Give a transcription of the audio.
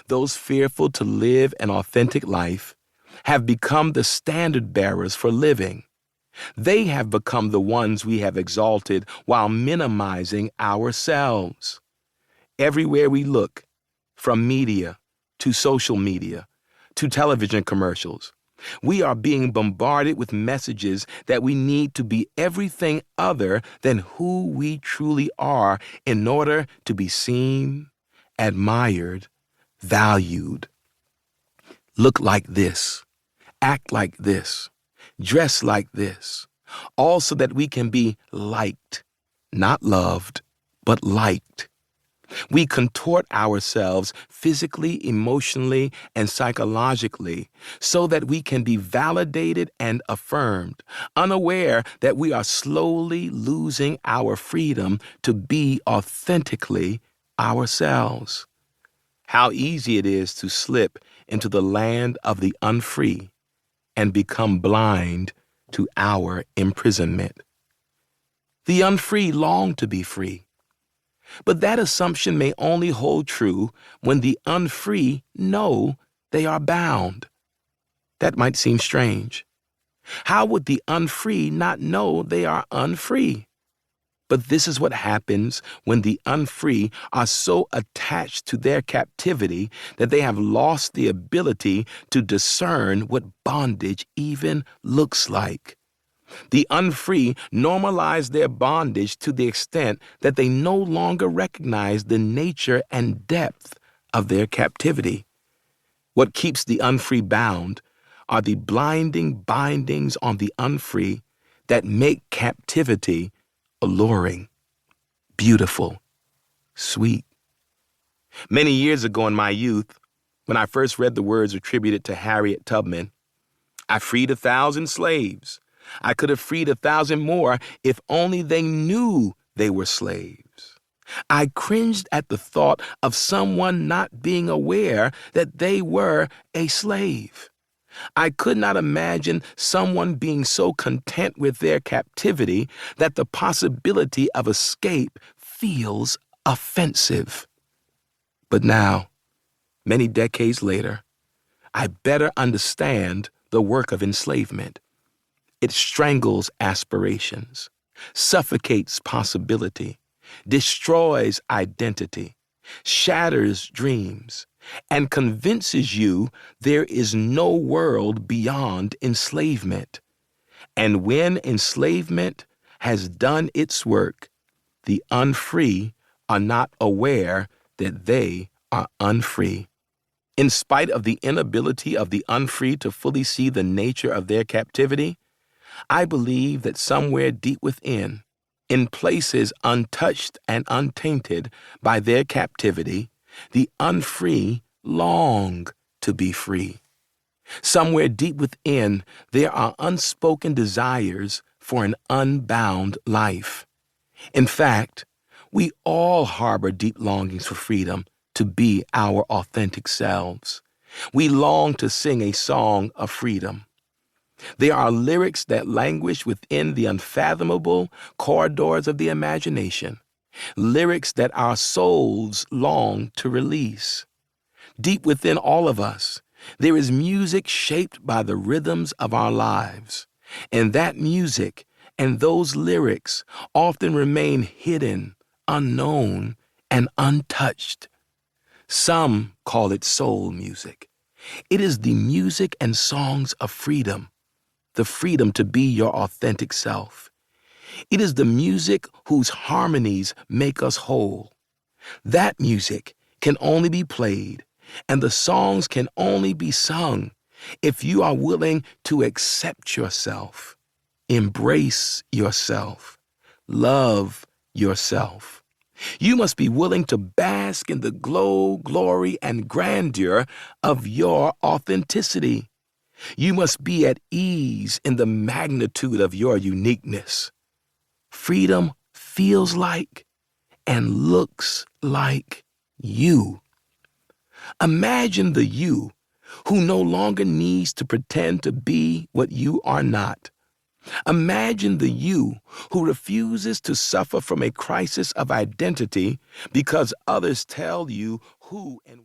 those fearful to live an authentic life, have become the standard bearers for living. They have become the ones we have exalted while minimizing ourselves. Everywhere we look, from media to social media to television commercials, we are being bombarded with messages that we need to be everything other than who we truly are in order to be seen, admired, valued. Look like this, act like this, dress like this, all so that we can be liked, not loved, but liked. We contort ourselves physically, emotionally, and psychologically so that we can be validated and affirmed, unaware that we are slowly losing our freedom to be authentically ourselves. How easy it is to slip into the land of the unfree and become blind to our imprisonment. The unfree long to be free. But that assumption may only hold true when the unfree know they are bound. That might seem strange. How would the unfree not know they are unfree? But this is what happens when the unfree are so attached to their captivity that they have lost the ability to discern what bondage even looks like. The unfree normalize their bondage to the extent that they no longer recognize the nature and depth of their captivity. What keeps the unfree bound are the blinding bindings on the unfree that make captivity alluring, beautiful, sweet. Many years ago in my youth, when I first read the words attributed to Harriet Tubman, I freed 1,000 slaves. I could have freed 1,000 more if only they knew they were slaves. I cringed at the thought of someone not being aware that they were a slave. I could not imagine someone being so content with their captivity that the possibility of escape feels offensive. But now, many decades later, I better understand the work of enslavement. It strangles aspirations, suffocates possibility, destroys identity, shatters dreams, and convinces you there is no world beyond enslavement. And when enslavement has done its work, the unfree are not aware that they are unfree. In spite of the inability of the unfree to fully see the nature of their captivity, I believe that somewhere deep within, in places untouched and untainted by their captivity, the unfree long to be free. Somewhere deep within, there are unspoken desires for an unbound life. In fact, we all harbor deep longings for freedom to be our authentic selves. We long to sing a song of freedom. There are lyrics that languish within the unfathomable corridors of the imagination, lyrics that our souls long to release. Deep within all of us, there is music shaped by the rhythms of our lives, and that music and those lyrics often remain hidden, unknown, and untouched. Some call it soul music. It is the music and songs of freedom, the freedom to be your authentic self. It is the music whose harmonies make us whole. That music can only be played, and the songs can only be sung if you are willing to accept yourself, embrace yourself, love yourself. You must be willing to bask in the glow, glory, and grandeur of your authenticity. You must be at ease in the magnitude of your uniqueness. Freedom feels like and looks like you. Imagine the you who no longer needs to pretend to be what you are not. Imagine the you who refuses to suffer from a crisis of identity because others tell you who and